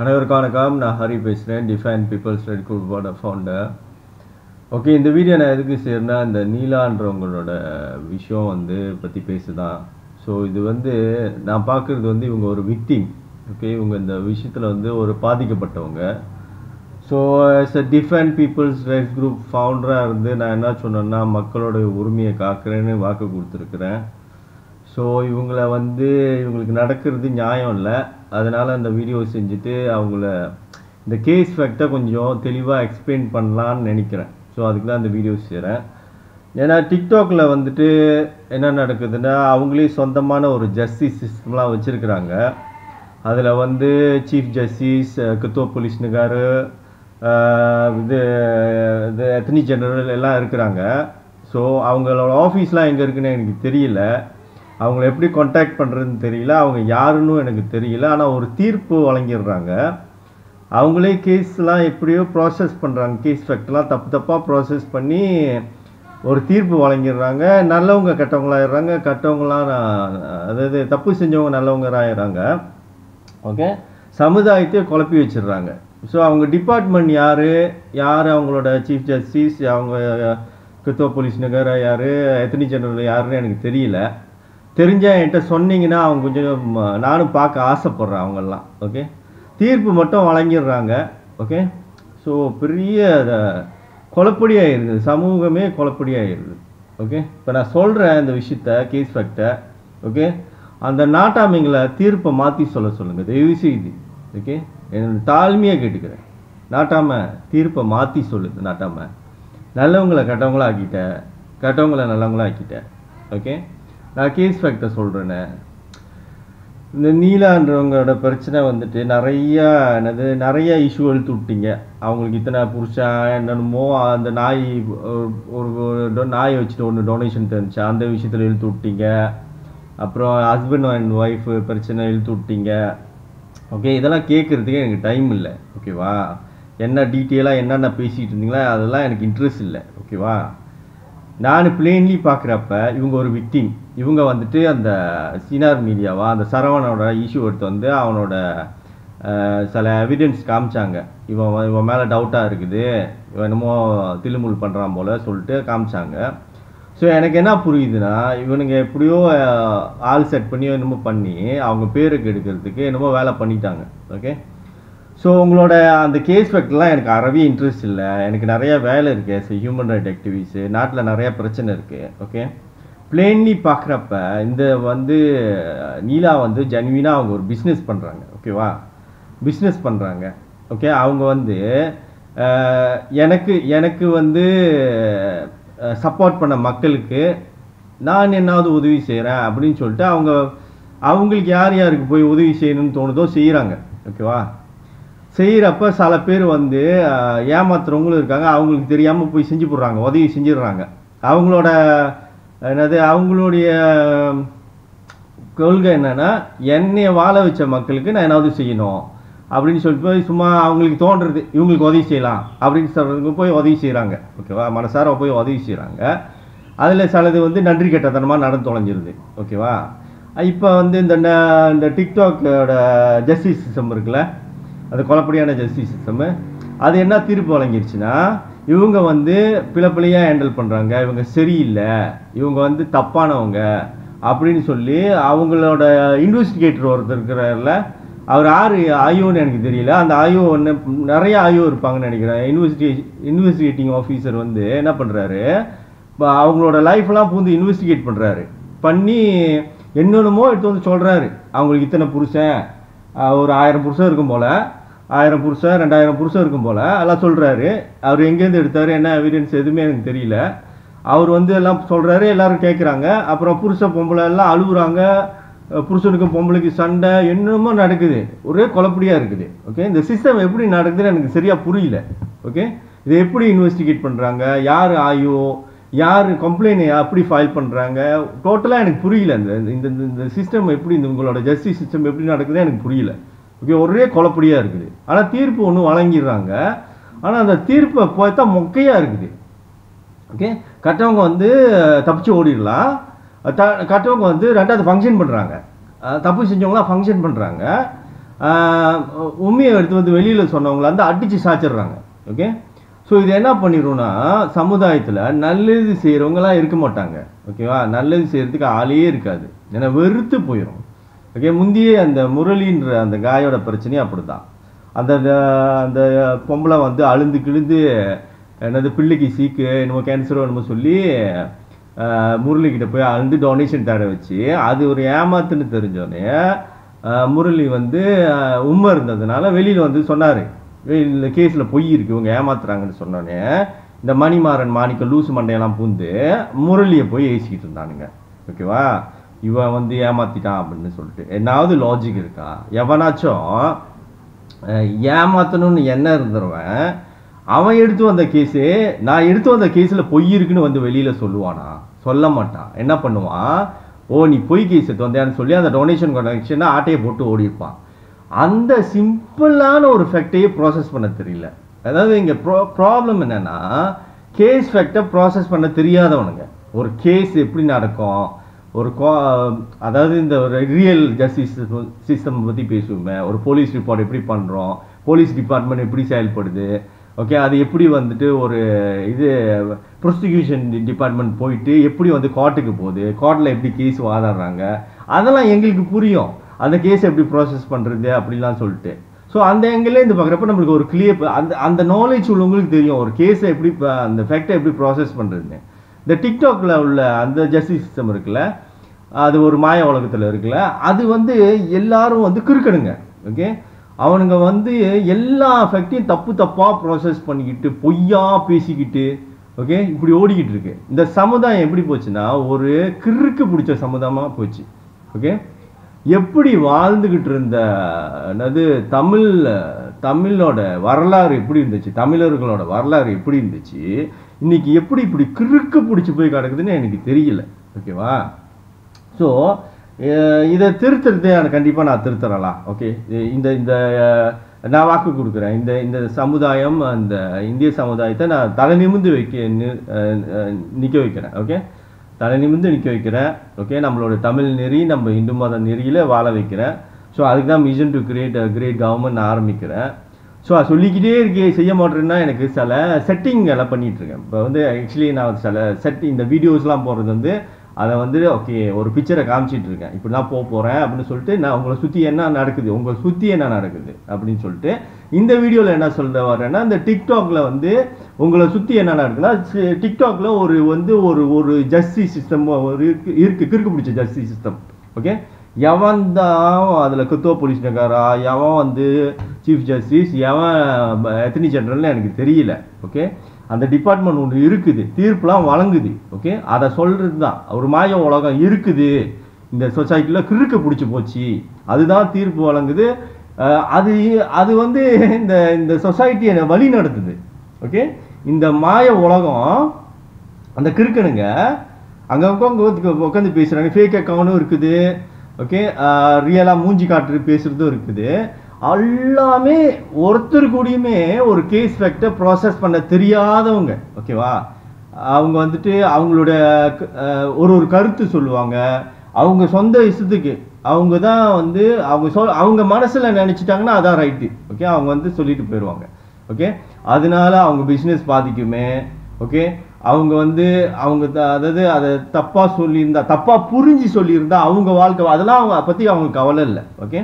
அனைவருக்கும் வணக்கம். நான் ஹரி பேசுகிறேன், defend people's rights group board founder. Okay, இந்த வீடியோ நான் எதுக்கு சேர்னா இந்த நீலான்றவங்களோட விஷயம் பற்றி பேசுதான். ஸோ இது நான் பார்க்குறது இவங்க ஒரு விக்டிம். ஓகே, இவங்க இந்த விஷயத்தில் ஒரு பாதிக்கப்பட்டவங்க. So as a defend people's rights group ஃபவுண்டராக நான் என்ன சொன்னேன்னா, மக்களோட உரிமையை காக்கிறேன்னு வாக்கு கொடுத்துருக்குறேன். ஸோ இவங்களுக்கு நடக்கிறது நியாயம் இல்லை. அதனால் அந்த வீடியோ செஞ்சுட்டு அவங்கள இந்த கேஸ் ஃபேக்டை கொஞ்சம் தெளிவாக எக்ஸ்பிளைன் பண்ணலான்னு நினைக்கிறேன். ஸோ அதுக்கு தான் இந்த வீடியோ செய்கிறேன். ஏன்னா டிக்டாக்ல என்ன நடக்குதுன்னா, அவங்களே சொந்தமான ஒரு ஜஸ்டிஸ் சிஸ்டம்லாம் வச்சுருக்குறாங்க. அதில் சீஃப் ஜஸ்டிஸ், குத்தோ போலீஸ் நிகார், இது அட்டர்னி ஜெனரல் எல்லாம் இருக்கிறாங்க. ஸோ அவங்களோட ஆஃபீஸ்லாம் எங்கே இருக்குன்னு எனக்கு தெரியல. அவங்கள எப்படி கான்டாக்ட் பண்ணுறதுன்னு தெரியல. அவங்க யாருன்னு எனக்கு தெரியல. ஆனால் ஒரு தீர்ப்பு வழங்கிடுறாங்க. அவங்களே கேஸ்லாம் எப்படியோ ப்ராசஸ் பண்ணுறாங்க. கேஸ் ஃபேக்ட்லாம் தப்பாக ப்ராசஸ் பண்ணி ஒரு தீர்ப்பு வழங்கிடுறாங்க. நல்லவங்க கெட்டவங்களாகிடுறாங்க, கெட்டவங்களாம் அதாவது தப்பு செஞ்சவங்க நல்லவங்களாகிடுறாங்க. ஓகே, சமுதாயத்தை குழப்பி வச்சிடுறாங்க. ஸோ அவங்க டிபார்ட்மெண்ட் யார் அவங்களோட சீஃப் ஜஸ்டிஸ், அவங்க குத்தோ போலீஸ் நிகார் யார், அட்டர்னி ஜெனரல் யாருன்னு எனக்கு தெரியல. தெரிஞ்சால் என்கிட்ட சொன்னீங்கன்னா அவங்க கொஞ்சம் நானும் பார்க்க ஆசைப்பட்றேன் அவங்கெல்லாம். ஓகே, தீர்ப்பு மட்டும் வழங்கிடுறாங்க. ஓகே, ஸோ பெரிய குழப்படியாகிருது, சமூகமே குழப்படியாகிருது. ஓகே, இப்போ நான் சொல்கிறேன் இந்த விஷயத்த, கேஸ் ஃபேக்டை. ஓகே, அந்த நாட்டாமைங்களை தீர்ப்பை மாற்றி சொல்லுங்கள் தயவு செய்து. ஓகே, என்னோட தாழ்மையாக கேட்டுக்கிறேன். நாட்டாமை தீர்ப்பை மாற்றி சொல்லுது. நாட்டாமை நல்லவங்களை கெட்டவங்களா ஆக்கிட்டேன், கெட்டவங்களை நல்லவங்களா ஆக்கிட்டேன். ஓகே, நான் கேஸ் ஃபேக்டை சொல்கிறேன்னு. இந்த நீலான்றவங்களோட பிரச்சனை நிறைய இஷ்யூ எழுத்து விட்டீங்க. அவங்களுக்கு இத்தனை புருஷன் என்னென்னமோ, அந்த நாய் ஒரு நாயை வச்சுட்டு ஒன்று டொனேஷன் தெரிஞ்சா அந்த விஷயத்தில் இழுத்து விட்டீங்க. அப்புறம் ஹஸ்பண்ட் அண்ட் ஒய்ஃப் பிரச்சனை இழுத்து விட்டீங்க. ஓகே, இதெல்லாம் கேட்குறதுக்கே எனக்கு டைம் இல்லை. ஓகேவா, என்ன டீட்டெயிலாக என்னென்ன பேசிகிட்டு இருந்தீங்களா அதெல்லாம் எனக்கு இன்ட்ரெஸ்ட் இல்லை. ஓகேவா, நான் பிளெயின்லி பார்க்குறப்ப இவங்க ஒரு விக்டிம். இவங்க அந்த சீனார் மீடியாவா அந்த சரவணனோட இஷ்யூ எடுத்து அவனோட சில எவிடன்ஸ் காமிச்சாங்க. இவன் மேலே டவுட்டாக இருக்குது, இவன் என்னமோ தில்லுமுல் பண்ணுறான் போல் சொல்லிட்டு காமிச்சாங்க. ஸோ எனக்கு என்ன புரியுதுன்னா, இவனுங்க எப்படியோ ஆள் செட் பண்ணி என்னமோ பண்ணி அவங்க பேருக்கு எடுக்கிறதுக்கு என்னமோ வேலை பண்ணிட்டாங்க. ஓகே, ஸோ உங்களோட அந்த கேஸ் ஃபேக்ட்லாம் எனக்கு அறவே இன்ட்ரெஸ்ட் இல்லை. எனக்கு நிறையா வேலை இருக்குது. ஸோ ஹியூமன் ரைட் ஆக்டிவிஸ்ட்டு நாட்டில் நிறையா பிரச்சனை இருக்குது. ஓகே, பிளெயின்லி பார்க்குறப்ப இந்த நீலா ஜென்வினாக அவங்க ஒரு பிஸ்னஸ் பண்ணுறாங்க. ஓகேவா, பிஸ்னஸ் பண்ணுறாங்க. ஓகே, அவங்க எனக்கு சப்போர்ட் பண்ண மக்களுக்கு நான் என்னாவது உதவி செய்கிறேன் அப்படின்னு சொல்லிட்டு அவங்களுக்கு யாருக்கு போய் உதவி செய்யணும்னு தோணுதோ செய்கிறாங்க. ஓகேவா, செய்கிறப்ப சில பேர் ஏமாத்துறவங்களும் இருக்காங்க. அவங்களுக்கு தெரியாமல் போய் செஞ்சு போடுறாங்க, உதவி செஞ்சிடுறாங்க. அவங்களுடைய கொள்கை என்னன்னா, என்னைய வாழ வச்ச மக்களுக்கு நான் என்னாவது செய்யணும் அப்படின்னு சொல்லிட்டு போய் சும்மா அவங்களுக்கு தோன்றுறது இவங்களுக்கு உதவி செய்யலாம் அப்படின்னு சொல்கிறதுக்கு போய் உதவி செய்கிறாங்க. ஓகேவா, மனசார போய் உதவி செய்கிறாங்க. அதில் சிலது நன்றி கெட்டத்தனமாக நடந்து தொலைஞ்சிருது. ஓகேவா, இப்போ இந்த டிக்டாக்கோட ஜஸ்டிஸ் சிஸ்டம் இருக்குல்ல, அது குழப்படியான ஜஸ்டிஸ் சிஸ்டமு, அது என்ன தீர்ப்பு வழங்கிருச்சுன்னா, இவங்க பிழையாக ஹேண்டில் பண்ணுறாங்க, இவங்க சரியில்லை, இவங்க தப்பானவங்க அப்படின்னு சொல்லி அவங்களோட இன்வெஸ்டிகேட்டர் ஒருத்தர் இருக்கிறாரில்ல, அவர் ஐயோன்னு எனக்கு தெரியல. அந்த ஐயோ நிறைய ஐயோ இருப்பாங்கன்னு நினைக்கிறேன். இன்வெஸ்டிகேட்டிங் ஆஃபீஸர் என்ன பண்ணுறாரு, இப்போ அவங்களோட லைஃப்லாம் இன்வெஸ்டிகேட் பண்ணுறாரு. பண்ணி என்னென்னமோ எடுத்து சொல்கிறாரு. அவங்களுக்கு இத்தனை புருஷன், ஒரு 1000 புருஷன் இருக்கும் போல், 1000 புருஷன் 2000 புருஷன் இருக்கும் போல் எல்லாம் சொல்கிறாரு. அவர் எங்கேருந்து எடுத்தார், என்ன எவிடன்ஸ் எதுவுமே எனக்கு தெரியல. அவர் எல்லாம் சொல்கிறாரு, எல்லோரும் கேட்குறாங்க. அப்புறம் பொம்பளை எல்லாம் அழுகுறாங்க. புருஷனுக்கும் பொம்பளைக்கு சண்டை என்னமோ நடக்குது, ஒரே குழப்படியாக இருக்குது. ஓகே, இந்த சிஸ்டம் எப்படி நடக்குதுன்னு எனக்கு சரியாக புரியல. ஓகே, இதை எப்படி இன்வெஸ்டிகேட் பண்ணுறாங்க, யார் யார் கம்ப்ளைண்ட் எப்படி ஃபைல் பண்ணுறாங்க, டோட்டலாக எனக்கு புரியல. இந்த சிஸ்டம் எப்படி, உங்களோட ஜஸ்டிஸ் சிஸ்டம் எப்படி நடக்குதுன்னு எனக்கு புரியல. ஓகே, ஒரே குழப்படியாக இருக்குது. ஆனால் தீர்ப்பு ஒன்று வழங்கிடுறாங்க. ஆனால் அந்த தீர்ப்பை பார்த்தா மொக்கையாக இருக்குது. ஓகே, கட்டவங்க தப்பிச்சு ஓடிடலாம், கட்டவங்க ரெண்டாவது ஃபங்க்ஷன் பண்ணுறாங்க. தப்பு செஞ்சவங்களாம் ஃபங்க்ஷன் பண்ணுறாங்க. உண்மையை எடுத்து வந்து வெளியில் சொன்னவங்கள வந்து அடித்து சாச்சிடுறாங்க. ஓகே, ஸோ இது என்ன பண்ணிடும்னா சமுதாயத்தில் நல்லது செய்கிறவங்களாம் இருக்க மாட்டாங்க. ஓகேவா, நல்லது செய்கிறதுக்கு ஆளே இருக்காது, ஏன்னா வெறுத்து போயிடும். ஓகே, முந்தையே அந்த முரளின்ற அந்த காயோட பிரச்சனையும் அப்படி தான். அந்த அந்த பொம்பளை வந்து அழுந்து கிழுந்து என்னது பிள்ளைக்கு சீக்கு என்னமோ கேன்சரோ என்னமோ சொல்லி முரளிக்கிட்ட போய் அழுந்து டொனேஷன் தர வச்சு அது ஒரு ஏமாத்துன்னு தெரிஞ்சோடனே முரளி வந்து உண்மை இருந்ததுனால வெளியில் வந்து சொன்னார், இந்த கேஸில் பொய் இருக்கு, இவங்க ஏமாத்துறாங்கன்னு சொன்னோடனே இந்த மணிமாறன் மாணிக்க லூசு மண்டையெல்லாம் பூந்து முரளியை போய் ஏசிக்கிட்டு இருந்தானுங்க. ஓகேவா, இவன் வந்து ஏமாத்திட்டான் அப்படின்னு சொல்லிட்டு என்னாவது லாஜிக் இருக்கா? எவனாச்சும் ஏமாத்தணும்னு என்ன இருந்துருவன் அவன் எடுத்து வந்த கேஸு, நான் எடுத்து வந்த கேஸில் பொய் இருக்குன்னு வந்து வெளியில் சொல்லுவானா? சொல்ல மாட்டான். என்ன பண்ணுவான், ஓ நீ பொய் கேஸ் எடுத்து வந்தேன்னு சொல்லி அந்த டொனேஷன் கனெக்ஷனை ஆட்டையை போட்டு ஓடிப்பான். அந்த சிம்பிளான ஒரு ஃபேக்டையே ப்ராசஸ் பண்ண தெரியல. அதாவது இங்கே ப்ராப்ளம் என்னன்னா கேஸ் ஃபேக்டை ப்ராசஸ் பண்ண தெரியாதவனுங்க. ஒரு கேஸ் எப்படி நடக்கும், ஒரு அதாவது இந்த ஒரு ரியல் ஜஸ்டிஸ் சிஸ்டம் பற்றி பேசுவோமே, ஒரு போலீஸ் ரிப்போர்ட் எப்படி பண்ணுறோம், போலீஸ் டிபார்ட்மெண்ட் எப்படி செயல்படுது, ஓகே அது எப்படி வந்துட்டு ஒரு இது ப்ரொசிக்யூஷன் டிபார்ட்மெண்ட் போயிட்டு எப்படி வந்து கோர்ட்டுக்கு போகுது, கோர்ட்டில் எப்படி கேஸ் வாதாடுறாங்க, அதெல்லாம் எங்களுக்கு புரியும். அந்த கேஸ் எப்படி ப்ராசஸ் பண்ணுறது அப்படிலாம் சொல்லிட்டு. ஸோ அந்த எங்கிலே இந்த பார்க்குறப்ப நம்மளுக்கு ஒரு கிளியர் அந்த நாலேஜ் உள்ளவங்களுக்கு தெரியும் ஒரு கேஸை எப்படி அந்த ஃபேக்டை எப்படி ப்ராசஸ் பண்ணுறதுன்னு. இந்த டிக்டாக்ல உள்ள அந்த ஜஸ்டிஸ் சிஸ்டம் இருக்குல்ல, அது ஒரு மாய உலகத்தில் இருக்குல்ல, அது வந்து எல்லாரும் வந்து கிறுக்கணுங்க. ஓகே, அவனுங்க வந்து எல்லா ஃபேக்டையும் தப்பாக ப்ராசஸ் பண்ணிக்கிட்டு பொய்யா பேசிக்கிட்டு ஓகே இப்படி ஓடிக்கிட்டு இருக்கு. இந்த சமுதாயம் எப்படி போச்சுன்னா ஒரு கிறுக்கு பிடிச்ச சமுதாயமாக போச்சு. ஓகே, எப்படி வாழ்ந்துக்கிட்டு இருந்த என்னது தமிழோட வரலாறு எப்படி இருந்துச்சு, தமிழர்களோட வரலாறு எப்படி இருந்துச்சு, இன்னைக்கு எப்படி இப்படி கிறுக்கு பிடிச்சி போய் கிடக்குதுன்னு எனக்கு தெரியல. ஓகேவா, ஸோ இதை திருத்துறதே எனக்கு கண்டிப்பாக நான் திருத்துறலாம். ஓகே, இந்த இந்த நான் வாக்கு கொடுக்குறேன். இந்த இந்த சமுதாயம் அந்த இந்திய சமுதாயத்தை நான் தலை நிமிர்ந்து நிற்க வைக்கிறேன். ஓகே, தலை நிமிர்ந்து நிற்க வைக்கிறேன். ஓகே, நம்மளோட தமிழ் நெறி நம்ம இந்து மத நெறியில் வாழ வைக்கிறேன். ஸோ அதுக்கு தான் mission to create great government நான் ஆரம்பிக்கிறேன். ஸோ அது சொல்லிக்கிட்டே இருக்கே செய்ய மாட்டேன்னா எனக்கு சில செட்டிங் எல்லாம் பண்ணிகிட்ருக்கேன். இப்போ வந்து ஆக்சுவலி நான் சில இந்த வீடியோஸ்லாம் போடுறது வந்து அதை வந்து ஓகே ஒரு பிக்சரை காமிச்சிட்டு இருக்கேன், இப்படி தான் போகிறேன் அப்படின்னு சொல்லிட்டு நான் உங்களை சுற்றி என்ன நடக்குது அப்படின்னு சொல்லிட்டு இந்த வீடியோவில் என்ன சொல்ல வரேன்னா இந்த டிக்டாக்ல வந்து உங்களை சுற்றி என்ன நடக்குதுன்னா டிக்டாக்ல ஒரு ஜஸ்டிஸ் சிஸ்டம் இருக்கு கிறுக்கு பிடிச்ச ஜஸ்டிஸ் சிஸ்டம். ஓகே, எவன் தான் அதில் குத்தோ பொலிஷனக்காரா, எவன் வந்து சீஃப் ஜஸ்டிஸ், எவன் அட்டர்னி ஜெனரல்னு எனக்கு தெரியல. ஓகே, அந்த டிபார்ட்மெண்ட் ஒன்று இருக்குது, தீர்ப்புலாம் வழங்குது. ஓகே, அதை சொல்கிறது தான் ஒரு மாய உலகம் இருக்குது இந்த சொசைட்டியில், கிறுக்க பிடிச்சி போச்சு, அதுதான் தீர்ப்பு வழங்குது. அது வந்து இந்த இந்த சொசைட்டியை வழி நடத்துது. ஓகே, இந்த மாய உலகம் அந்த கிறுக்கனுங்க அங்கே உட்காந்து பேசுகிறாங்க, ஃபேக் அக்கௌண்ட்டும் இருக்குது. ஓகே, ரியலாக மூஞ்சி காட்டு பேசுகிறதும் இருக்குது. எல்லாமே ஒருத்தர் கூடயுமே ஒரு கேஸ் ஃபேக்டை ப்ராசஸ் பண்ண தெரியாதவங்க. ஓகேவா, அவங்க வந்துட்டு அவங்களோட ஒரு கருத்து சொல்லுவாங்க, அவங்க சொந்த இஷ்டத்துக்கு அவங்க தான் வந்து அவங்க மனசில் நினச்சிட்டாங்கன்னா அதான் ரைட்டு. ஓகே, அவங்க வந்து சொல்லிட்டு போயிடுவாங்க. ஓகே, அதனால அவங்க பிஸ்னஸ் பாதிக்குமே. ஓகே, அவங்க வந்து அதாவது அதை தப்பாக சொல்லியிருந்தா, தப்பாக புரிஞ்சு சொல்லியிருந்தா அவங்க வாழ்க்கை அதெல்லாம் அவங்க பற்றி அவங்க கவலை இல்லை. ஓகே,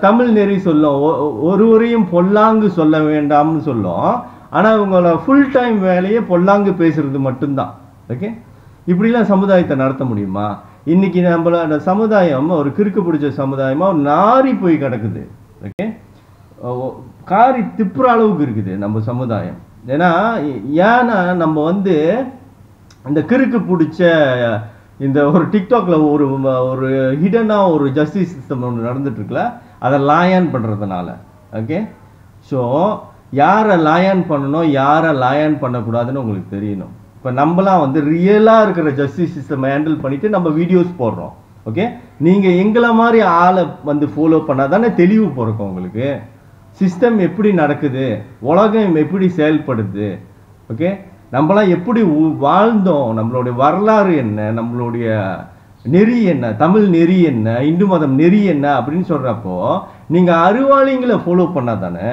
தமிழ் நெறி சொல்லும் ஒருவரையும் பொல்லாங்கு சொல்ல வேண்டாம்னு சொல்லும், ஆனால் அவங்களோட ஃபுல் டைம் வேலையே பொல்லாங்கு பேசுறது மட்டும்தான். ஓகே, இப்படிலாம் சமுதாயத்தை நடத்த முடியுமா? இன்னைக்கு நம்மளோட சமுதாயம் ஒரு கிறுக்கு பிடிச்ச சமுதாயமாக நாரி போய் கிடக்குது. ஓகே, காரி திப்புற அளவுக்கு இருக்குது நம்ம சமுதாயம். ஏன்னா நம்ம வந்து இந்த கிறுக்கு பிடிச்ச இந்த ஒரு டிக்டாக்ல ஒரு ஹிடனா ஒரு ஜஸ்டிஸ் சிஸ்டம் ஒன்று நடந்துட்டு இருக்குல்ல, அதை லாயன் பண்ணுறதுனால. ஓகே, ஸோ யாரை லாயன் பண்ணணும் யாரை லாயன் பண்ணக்கூடாதுன்னு உங்களுக்கு தெரியணும். இப்போ நம்மளாம் வந்து ரியலாக இருக்கிற ஜஸ்டிஸ் சிஸ்டம் ஹேண்டில் பண்ணிட்டு நம்ம வீடியோஸ் போடுறோம். ஓகே, நீங்கள் எங்களை மாதிரி ஆளை வந்து ஃபாலோ பண்ணால் தானே தெளிவு பிறக்கும் உங்களுக்கு. சிஸ்டம் எப்படி நடக்குது, உலகம் எப்படி செயல்படுது, ஓகே நம்மளாம் எப்படி வாழ்ந்தோம், நம்மளுடைய வரலாறு என்ன, நம்மளுடைய நெறி என்ன, தமிழ் நெறி என்ன, இந்து மதம் நெறி என்ன அப்படின்னு சொல்கிறப்போ நீங்கள் அறிவாளிங்களை ஃபாலோ பண்ணால் தானே.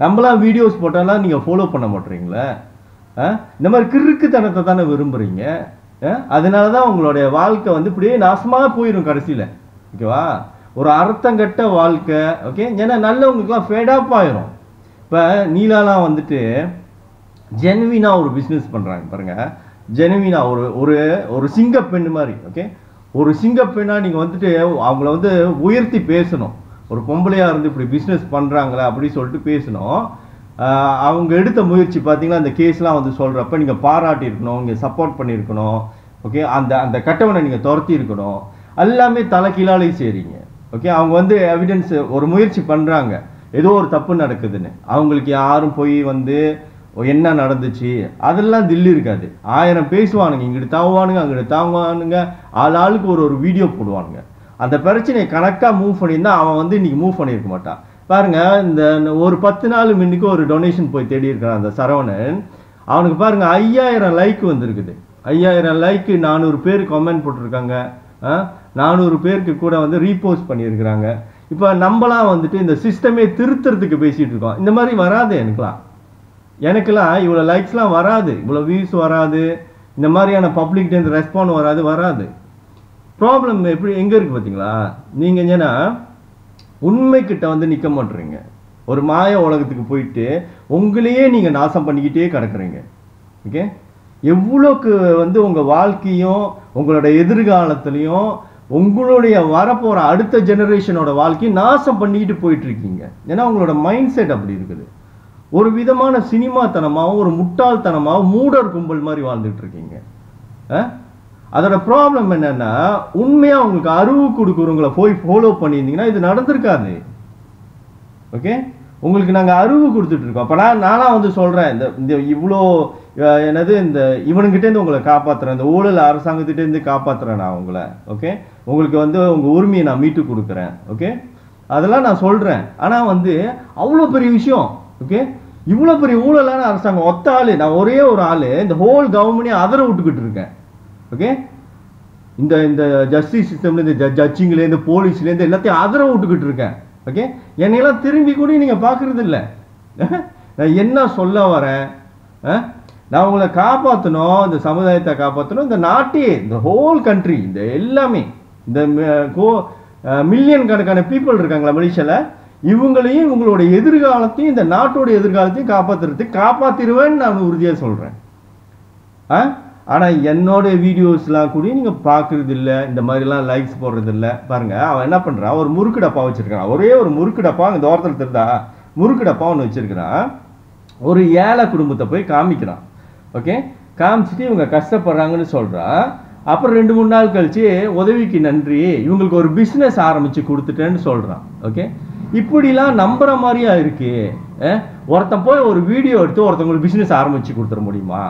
நம்மளாம் வீடியோஸ் போட்டாலாம் நீங்கள் ஃபாலோ பண்ண மாட்டீங்களே. இந்த மாதிரி கிறுக்குத்தனத்தை தானே விரும்புகிறீங்க. அதனால தான் உங்களுடைய வாழ்க்கை வந்து இப்படியே நாசமாக போயிடும் கடைசியில். ஓகேவா? ஒரு அர்த்தங்கட்ட வாழ்க்கை. ஓகே, ஏன்னா நல்லவங்களுக்குலாம் ஃபேடாப் ஆயிரும். இப்போ நீலாலாம் வந்துட்டு ஜெனுவினாக ஒரு பிஸ்னஸ் பண்ணுறாங்க பாருங்கள். ஜெனுவினாக ஒரு ஒரு ஒரு சிங்கப்பெண்ணு மாதிரி. ஓகே, ஒரு சிங்கப்பெண்ணாக நீங்கள் வந்துட்டு அவங்கள வந்து உயர்த்தி பேசணும். ஒரு பொம்பளையாக இருந்து இப்படி பிஸ்னஸ் பண்ணுறாங்களா அப்படின்னு சொல்லிட்டு பேசணும். அவங்க எடுத்த முயற்சி பார்த்தீங்கன்னா அந்த கேஸ்லாம் வந்து சொல்கிறப்ப நீங்கள் பாராட்டியிருக்கணும், நீங்கள் சப்போர்ட் பண்ணியிருக்கணும். ஓகே, அந்த அந்த கட்டவனை நீங்கள் துரத்தி இருக்கணும். எல்லாமே தலைக்கீழாலே செய்கிறீங்க. ஓகே, அவங்க வந்து எவிடன்ஸ் ஒரு முயற்சி பண்ணுறாங்க, ஏதோ ஒரு தப்பு நடக்குதுன்னு. அவங்களுக்கு யாரும் போய் வந்து என்ன நடந்துச்சு அதெல்லாம் தில்லி இருக்காது. 1000 பேசுவானுங்க, இங்கிட்டு தாங்குவானுங்க, அங்கிட்டு தாங்குவானுங்க, ஆளுக்கு ஒரு வீடியோ போடுவானுங்க. அந்த பிரச்சனையை கணக்காக மூவ் பண்ணியிருந்தா அவன் வந்து இன்னைக்கு மூவ் பண்ணியிருக்க மாட்டான். பாருங்க, இந்த ஒரு 10 நாள் முன்னுக்கு ஒரு டொனேஷன் போய் தேடி இருக்கிறான் அந்த சரவணன். அவனுக்கு பாருங்க 5000 லைக் வந்திருக்குது. 5000 லைக்கு, 400 பேர் கமெண்ட் போட்டிருக்காங்க, 400 பேருக்கு கூட வந்து ரீபோஸ்ட் பண்ணியிருக்கிறாங்க. இப்போ நம்மளாம் வந்துட்டு இந்த சிஸ்டமே திருத்துறதுக்கு பேசிட்டு இருக்கோம். இந்த மாதிரி வராது எனக்கெல்லாம் இவ்வளோ லைக்ஸ்லாம் வராது, இவ்வளோ வியூஸ் வராது, இந்த மாதிரியான பப்ளிக்டேருந்து ரெஸ்பாண்ட் வராது. ப்ராப்ளம் எப்படி எங்கே இருக்குது பார்த்தீங்களா? நீங்கள் ஏன்னா உண்மைக்கிட்ட வந்து நிற்க மாட்டுறீங்க. ஒரு மாய உலகத்துக்கு போயிட்டு உங்களையே நீங்கள் நாசம் பண்ணிக்கிட்டே கிடக்குறீங்க. ஓகே, எவ்வளோக்கு வந்து உங்கள் வாழ்க்கையும் உங்களோட எதிர்காலத்துலேயும் உங்களுடைய வரப்போகிற அடுத்த ஜெனரேஷனோட வாழ்க்கையும் நாசம் பண்ணிக்கிட்டு போயிட்டுருக்கீங்க. ஏன்னா உங்களோட மைண்ட் செட் அப்படி இருக்குது. ஒரு விதமான சினிமாத்தனமாகவும் ஒரு முட்டாள்தனமாகவும் மூடர் கும்பல் மாதிரி வாழ்ந்துட்டு இருக்கீங்க. அதோட ப்ராப்ளம் என்னன்னா, உண்மையாக உங்களுக்கு அறிவு கொடுக்குறவங்களை போய் ஃபாலோ பண்ணியிருந்தீங்கன்னா இது நடந்திருக்காது. ஓகே, உங்களுக்கு நாங்கள் அறிவு கொடுத்துட்டு இருக்கோம். அப்போ நானாக வந்து சொல்கிறேன், இந்த இவ்வளோ என்னது இந்த இவனுங்கிட்டேருந்து உங்களை காப்பாற்றுறேன், இந்த ஊழல் அரசாங்கத்திட்டேருந்து காப்பாற்றுறேன் நான் உங்களை. ஓகே, உங்களுக்கு வந்து உங்கள் உரிமையை நான் மீட்டு கொடுக்குறேன். ஓகே, அதெல்லாம் நான் சொல்கிறேன். ஆனால் வந்து அவ்வளோ பெரிய விஷயம். ஓகே, இவ்வளோ பெரிய ஊழலான அரசாங்கம், ஒத்த ஆள், நான் ஒரே ஒரு ஆள் இந்த ஹோல் கவர்மெண்ட்டையும் அதர விட்டுக்கிட்டு இருக்கேன். ஓகே, இந்த இந்த ஜஸ்டிஸ் சிஸ்டம்லேருந்து, ஜட்ஜிங்லேருந்து, போலீஸ்லேருந்து எல்லாத்தையும் அதர விட்டுக்கிட்டு இருக்கேன். ஓகே, என்னையெல்லாம் திரும்பி கூட நீங்கள் பார்க்குறது இல்லை. நான் என்ன சொல்ல வரேன், நான் உங்களை காப்பாற்றணும், இந்த சமுதாயத்தை காப்பாற்றணும், இந்த நாட்டே, இந்த ஹோல் கண்ட்ரி, இந்த எல்லாமே, இந்த மில்லியன் கணக்கான பீப்புள் இருக்காங்களா மலேசியாவில், இவங்களையும் இவங்களோட எதிர்காலத்தையும் இந்த நாட்டோட எதிர்காலத்தையும் காப்பாற்றிடுவேன்னு நான் உறுதியாக சொல்கிறேன். ஆனால் என்னோட வீடியோஸ்லாம் கூட நீங்கள் பார்க்குறது இல்லை, இந்த மாதிரிலாம் லைக்ஸ் போடுறது இல்லை. பாருங்கள், அவன் என்ன பண்ணுறான், ஒரு முறுக்கு டப்பா வச்சுருக்கான். ஒரே ஒரு முறுக்கு டப்பா இந்த ஓரத்தில் தெரிந்தா முறுக்கு டப்பா ஒன்று வச்சுருக்கிறான். ஒரு ஏழை குடும்பத்தை போய் காமிக்கிறான். ஓகே, காமிச்சிட்டு இவங்க கஷ்டப்படுறாங்கன்னு சொல்கிறான். அப்புறம் 2-3 நாள் கழிச்சு உதவிக்கு நன்றி, இவங்களுக்கு ஒரு பிஸ்னஸ் ஆரம்பித்து கொடுத்துட்டேன்னு சொல்கிறான். ஓகே, இப்படிலாம் நம்புற மாதிரியா இருக்கு. ஒருத்தன் போய் ஒரு வீடியோ எடுத்து ஒருத்தவங்களுக்கு பிஸ்னஸ் ஆரம்பித்து கொடுத்துட முடியுமா?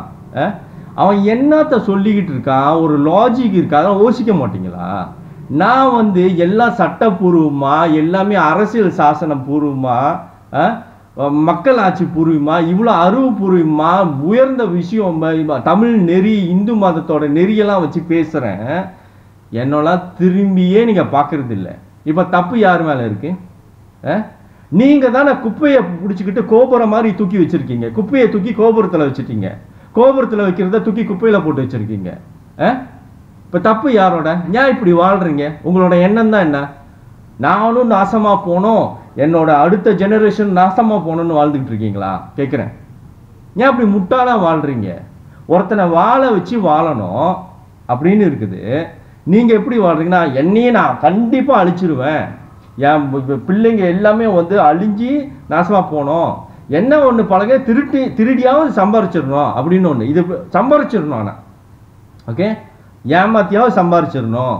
அவன் என்னத்த சொல்லிக்கிட்டு இருக்கான், ஒரு லாஜிக் இருக்கா, அதெல்லாம் யோசிக்க மாட்டீங்களா? நான் வந்து எல்லாம் சட்டப்பூர்வமாக, எல்லாமே அரசியல் சாசனம் பூர்வமாக, மக்கள் ஆட்சி பூர்வமாக, இவ்வளோ அறிவுபூர்வமாக உயர்ந்த விஷயம், தமிழ் நெறி, இந்து மதத்தோட நெறியெல்லாம் வச்சு பேசுகிறேன். என்னெல்லாம் திரும்பியே நீங்கள் பார்க்குறது இல்லை. இப்போ தப்பு யார் மேலே இருக்கு? நீங்கள் தானே குப்பையை பிடிச்சிக்கிட்டு கோபுரம் மாதிரி தூக்கி வச்சுருக்கீங்க. குப்பையை தூக்கி கோபுரத்தில் வச்சுட்டீங்க, கோபுரத்தில் வைக்கிறத தூக்கி குப்பையில் போட்டு வச்சுருக்கீங்க. இப்போ தப்பு யாரோட? ஏன் இப்படி வாழ்கிறீங்க? உங்களோட எண்ணம் தான் என்ன? நானும் நாசமாக போனோம், என்னோட அடுத்த ஜெனரேஷன் நாசமாக போகணுன்னு வாழ்ந்துக்கிட்டு இருக்கீங்களா கேட்குறேன். ஏன் அப்படி முட்டாளாக வாழ்கிறீங்க? ஒருத்தனை வாழ வச்சு வாழணும் அப்படின்னு இருக்குது. நீங்கள் எப்படி வாழ்கிறீங்கன்னா, என்னையே நான் கண்டிப்பாக அழிச்சிருவேன், என் பிள்ளைங்க எல்லாமே வந்து அழிஞ்சு நாசமாக போனோம், என்ன ஒன்று பழக திருடியாவது சம்பாரிச்சிடணும் அப்படின்னு ஒன்று, இது சம்பாரிச்சிடணும். ஆனால் ஓகே, ஏமாத்தியாவது சம்பாரிச்சிடணும்,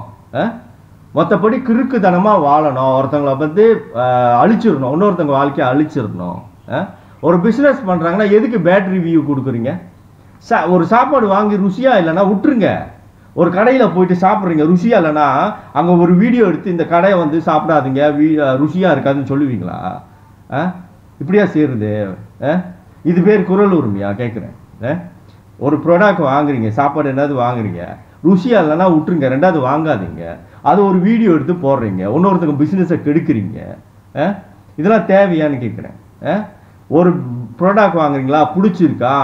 மற்றபடி கிறுக்குத்தனமாக வாழணும், ஒருத்தவங்களை வந்து அழிச்சிடணும், இன்னொருத்தவங்க வாழ்க்கையை அழிச்சிடணும். ஒரு பிஸ்னஸ் பண்ணுறாங்கன்னா எதுக்கு பேட் ரிவ்யூ கொடுக்குறீங்க? ஒரு சாப்பாடு வாங்கி ருசியாக இல்லைன்னா விட்டுருங்க. ஒரு கடையில் போயிட்டு சாப்பிட்றீங்க, ருசியாக இல்லைன்னா அங்கே ஒரு வீடியோ எடுத்து இந்த கடையை வந்து சாப்பிடாதீங்க, ருசியாக இருக்காதுன்னு சொல்லுவீங்களா? இப்படியா செய்கிறது? இது பேர் குரல் உரிமையா கேட்குறேன். ஒரு ப்ராடக்ட் வாங்குறீங்க, சாப்பாடு என்னது வாங்குறீங்க, ருசியா இல்லைன்னா விட்டுருங்க, ரெண்டாவது வாங்காதீங்க. அது ஒரு வீடியோ எடுத்து போடுறீங்க, இன்னொருத்தங்க பிஸ்னஸை கெடுக்குறீங்க. இதெல்லாம் தேவையான்னு கேட்குறேன். ஒரு ப்ராடக்ட் வாங்குறீங்களா, பிடிச்சிருக்கா,